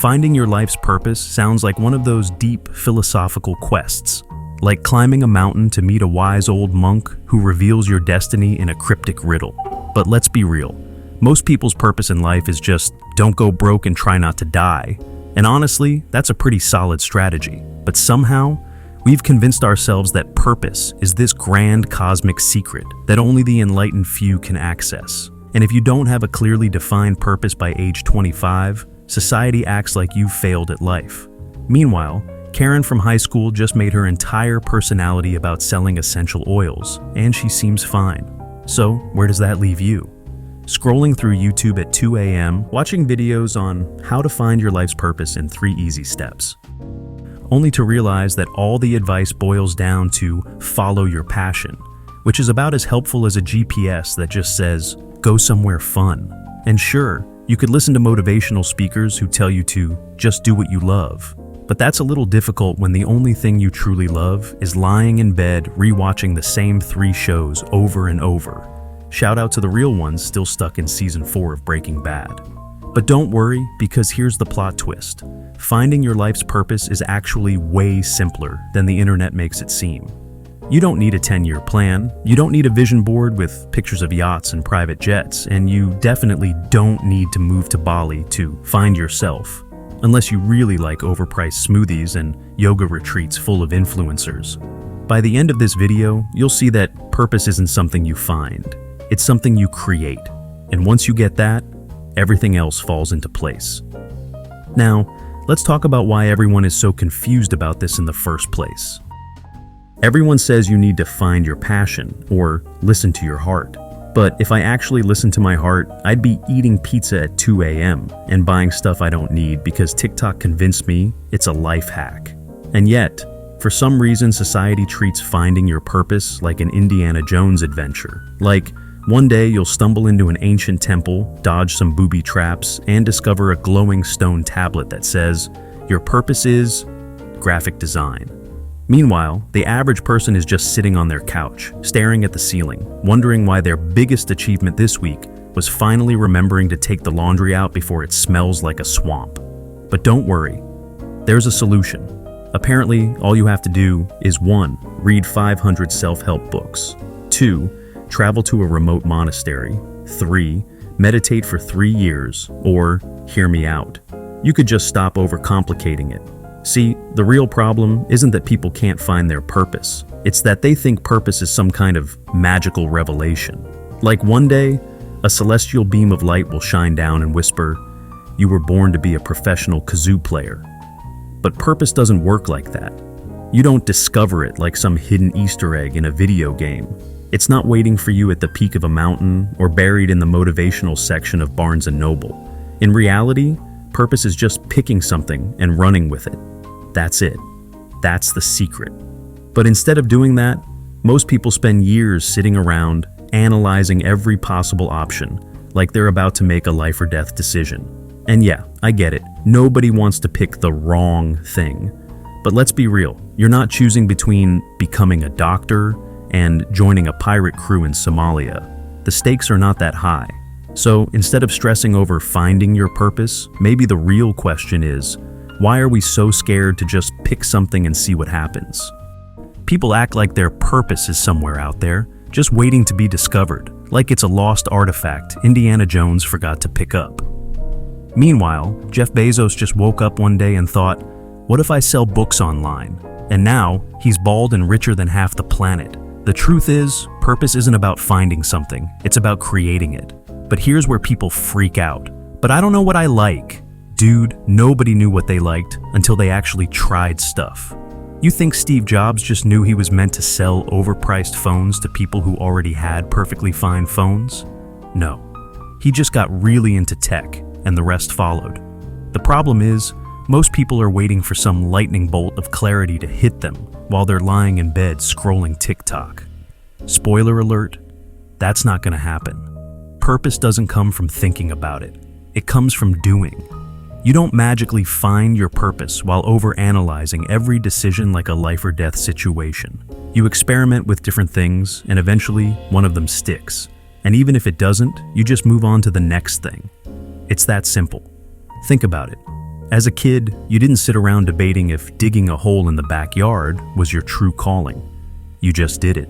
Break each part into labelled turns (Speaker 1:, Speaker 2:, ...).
Speaker 1: Finding your life's purpose sounds like one of those deep philosophical quests, like climbing a mountain to meet a wise old monk who reveals your destiny in a cryptic riddle. But let's be real. Most people's purpose in life is just don't go broke and try not to die. And honestly, that's a pretty solid strategy. But somehow, we've convinced ourselves that purpose is this grand cosmic secret that only the enlightened few can access. And if you don't have a clearly defined purpose by age 25, society acts like you've failed at life. Meanwhile, Karen from high school just made her entire personality about selling essential oils, and she seems fine. So, where does that leave you? Scrolling through YouTube at 2 a.m., watching videos on how to find your life's purpose in 3 easy steps. Only to realize that all the advice boils down to follow your passion, which is about as helpful as a GPS that just says, go somewhere fun. And sure, you could listen to motivational speakers who tell you to just do what you love. But that's a little difficult when the only thing you truly love is lying in bed rewatching the same 3 shows over and over. Shout out to the real ones still stuck in season 4 of Breaking Bad. But don't worry, because here's the plot twist. Finding your life's purpose is actually way simpler than the internet makes it seem. You don't need a 10-year plan, you don't need a vision board with pictures of yachts and private jets, and you definitely don't need to move to Bali to find yourself. Unless you really like overpriced smoothies and yoga retreats full of influencers. By the end of this video, you'll see that purpose isn't something you find. It's something you create. And once you get that, everything else falls into place. Now, let's talk about why everyone is so confused about this in the first place. Everyone says you need to find your passion or listen to your heart. But if I actually listened to my heart, I'd be eating pizza at 2 a.m. and buying stuff I don't need because TikTok convinced me it's a life hack. And yet, for some reason, society treats finding your purpose like an Indiana Jones adventure. Like, one day you'll stumble into an ancient temple, dodge some booby traps, and discover a glowing stone tablet that says, your purpose is graphic design. Meanwhile, the average person is just sitting on their couch, staring at the ceiling, wondering why their biggest achievement this week was finally remembering to take the laundry out before it smells like a swamp. But don't worry, there's a solution. Apparently, all you have to do is 1. Read 500 self-help books. 2. Travel to a remote monastery. 3. Meditate for 3 years. Or, hear me out. You could just stop overcomplicating it. See, the real problem isn't that people can't find their purpose. It's that they think purpose is some kind of magical revelation. Like one day, a celestial beam of light will shine down and whisper, you were born to be a professional kazoo player. But purpose doesn't work like that. You don't discover it like some hidden Easter egg in a video game. It's not waiting for you at the peak of a mountain or buried in the motivational section of Barnes & Noble. In reality, purpose is just picking something and running with it. That's it. That's the secret. But instead of doing that, most people spend years sitting around analyzing every possible option, like they're about to make a life or death decision. And yeah, I get it. Nobody wants to pick the wrong thing. But let's be real. You're not choosing between becoming a doctor and joining a pirate crew in Somalia. The stakes are not that high. So instead of stressing over finding your purpose, maybe the real question is, why are we so scared to just pick something and see what happens? People act like their purpose is somewhere out there, just waiting to be discovered, like it's a lost artifact Indiana Jones forgot to pick up. Meanwhile, Jeff Bezos just woke up one day and thought, what if I sell books online? And now, he's bald and richer than half the planet. The truth is, purpose isn't about finding something, it's about creating it. But here's where people freak out. But I don't know what I like. Dude, nobody knew what they liked until they actually tried stuff. You think Steve Jobs just knew he was meant to sell overpriced phones to people who already had perfectly fine phones? No. He just got really into tech, and the rest followed. The problem is, most people are waiting for some lightning bolt of clarity to hit them while they're lying in bed scrolling TikTok. Spoiler alert, that's not gonna happen. Purpose doesn't come from thinking about it. It comes from doing. You don't magically find your purpose while overanalyzing every decision like a life or death situation. You experiment with different things, and eventually, one of them sticks. And even if it doesn't, you just move on to the next thing. It's that simple. Think about it. As a kid, you didn't sit around debating if digging a hole in the backyard was your true calling. You just did it.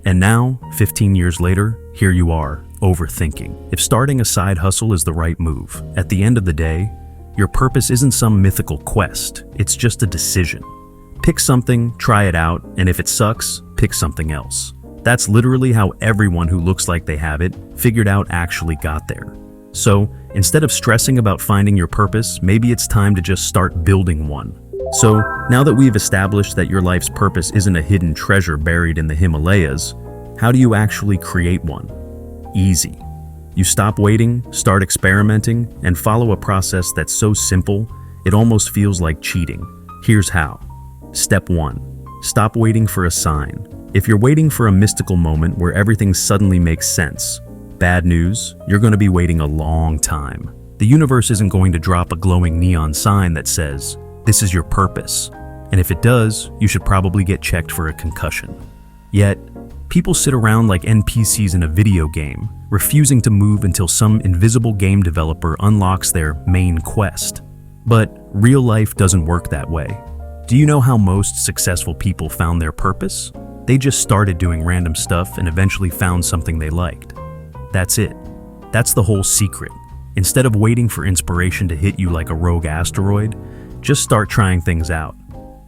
Speaker 1: And now, 15 years later, here you are, overthinking if starting a side hustle is the right move. At the end of the day, your purpose isn't some mythical quest, it's just a decision. Pick something, try it out, and if it sucks, pick something else. That's literally how everyone who looks like they have it figured out actually got there. So, instead of stressing about finding your purpose, maybe it's time to just start building one. So, now that we've established that your life's purpose isn't a hidden treasure buried in the Himalayas, how do you actually create one? Easy. You stop waiting, start experimenting, and follow a process that's so simple, it almost feels like cheating. Here's how. Step 1. Stop waiting for a sign. If you're waiting for a mystical moment where everything suddenly makes sense, bad news, you're going to be waiting a long time. The universe isn't going to drop a glowing neon sign that says, "This is your purpose." And if it does, you should probably get checked for a concussion. Yet, people sit around like NPCs in a video game, refusing to move until some invisible game developer unlocks their main quest. But real life doesn't work that way. Do you know how most successful people found their purpose? They just started doing random stuff and eventually found something they liked. That's it. That's the whole secret. Instead of waiting for inspiration to hit you like a rogue asteroid, just start trying things out.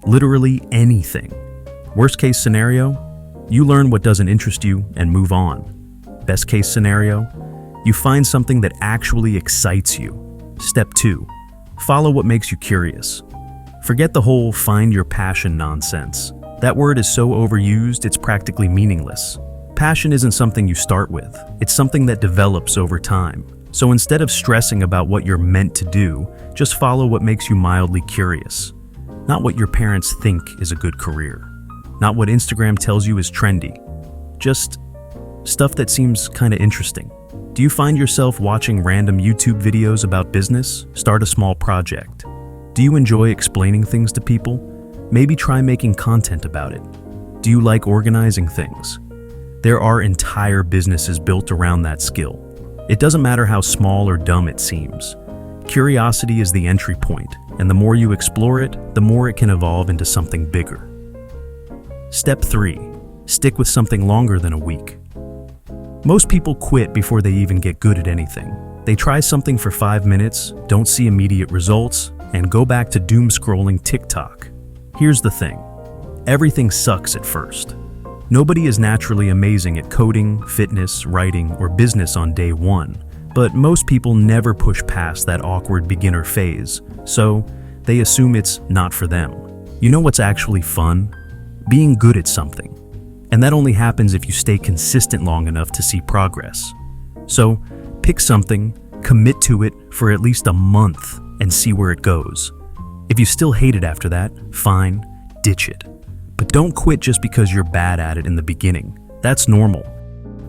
Speaker 1: Literally anything. Worst case scenario, you learn what doesn't interest you and move on. Best case scenario, you find something that actually excites you. Step 2. Follow what makes you curious. Forget the whole find your passion nonsense. That word is so overused, it's practically meaningless. Passion isn't something you start with, it's something that develops over time. So instead of stressing about what you're meant to do, just follow what makes you mildly curious. Not what your parents think is a good career. Not what Instagram tells you is trendy. Just stuff that seems kinda interesting. Do you find yourself watching random YouTube videos about business? Start a small project. Do you enjoy explaining things to people? Maybe try making content about it. Do you like organizing things? There are entire businesses built around that skill. It doesn't matter how small or dumb it seems. Curiosity is the entry point, and the more you explore it, the more it can evolve into something bigger. Step 3. Stick with something longer than a week. Most people quit before they even get good at anything. They try something for 5 minutes, don't see immediate results, and go back to doom scrolling TikTok. Here's the thing. Everything sucks at first. Nobody is naturally amazing at coding, fitness, writing, or business on day 1, but most people never push past that awkward beginner phase, so they assume it's not for them. You know what's actually fun? Being good at something. And that only happens if you stay consistent long enough to see progress. So, pick something, commit to it for at least a month, and see where it goes. If you still hate it after that, fine, ditch it. But don't quit just because you're bad at it in the beginning. That's normal.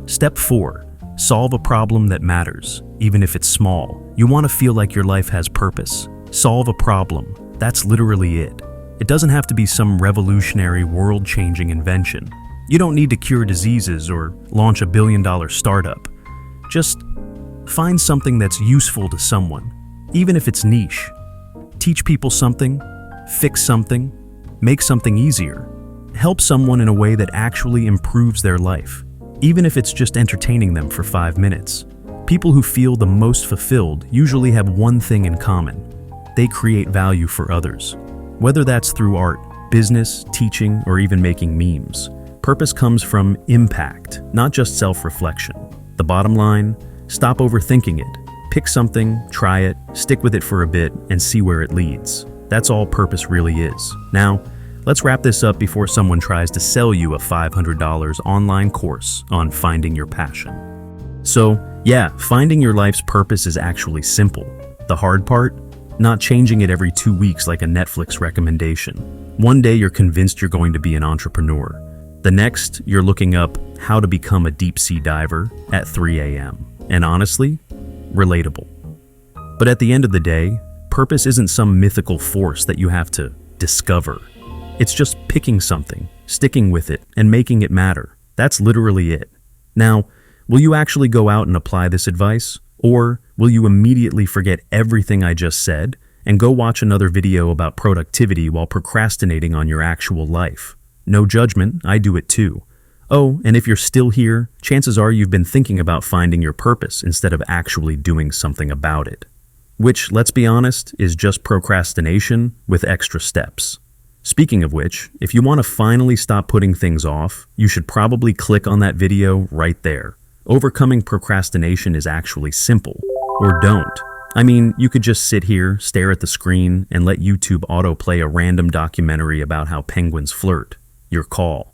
Speaker 1: Step 4. Solve a problem that matters, even if it's small. You want to feel like your life has purpose. Solve a problem. That's literally it. It doesn't have to be some revolutionary, world-changing invention. You don't need to cure diseases or launch a billion-dollar startup. Just find something that's useful to someone, even if it's niche. Teach people something, fix something, make something easier. Help someone in a way that actually improves their life, even if it's just entertaining them for 5 minutes. People who feel the most fulfilled usually have one thing in common. They create value for others. Whether that's through art, business, teaching, or even making memes. Purpose comes from impact, not just self-reflection. The bottom line, stop overthinking it. Pick something, try it, stick with it for a bit, and see where it leads. That's all purpose really is. Now, let's wrap this up before someone tries to sell you a $500 online course on finding your passion. So, yeah, finding your life's purpose is actually simple. The hard part? Not changing it every 2 weeks like a Netflix recommendation. One day you're convinced you're going to be an entrepreneur. The next, you're looking up how to become a deep-sea diver at 3 a.m. And honestly, relatable. But at the end of the day, purpose isn't some mythical force that you have to discover. It's just picking something, sticking with it, and making it matter. That's literally it. Now, will you actually go out and apply this advice? Or will you immediately forget everything I just said and go watch another video about productivity while procrastinating on your actual life. No judgment, I do it too. Oh, and if you're still here, chances are you've been thinking about finding your purpose instead of actually doing something about it. Which, let's be honest, is just procrastination with extra steps. Speaking of which, if you want to finally stop putting things off, you should probably click on that video right there. Overcoming procrastination is actually simple. Or don't. I mean, you could just sit here, stare at the screen, and let YouTube autoplay a random documentary about how penguins flirt. Your call.